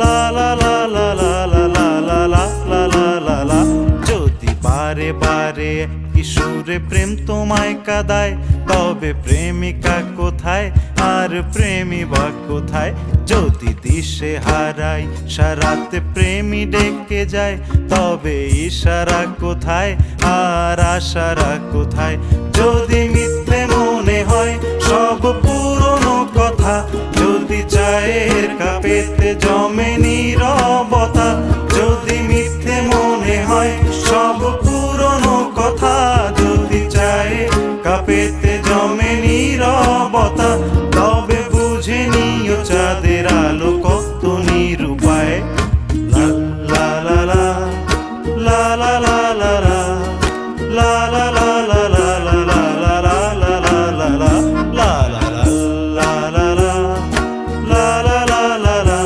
লা লা লা লা লা লা লা লা লা লা লা লা লা। যদি বারে বারে কিশোরে প্রেম তোমায় কাঁদায়, তবে প্রেমিকা কোথায় আর প্রেমী বা কোথায়? যদি দিশে হারাই সারাতে প্রেমী ডেকে যায়, তবে ইশারা কোথায় আর আশারা কোথায়? যদি মিথ্যে মনে হয় সব পুরনো কথা, যদি চায়ের কাপেতে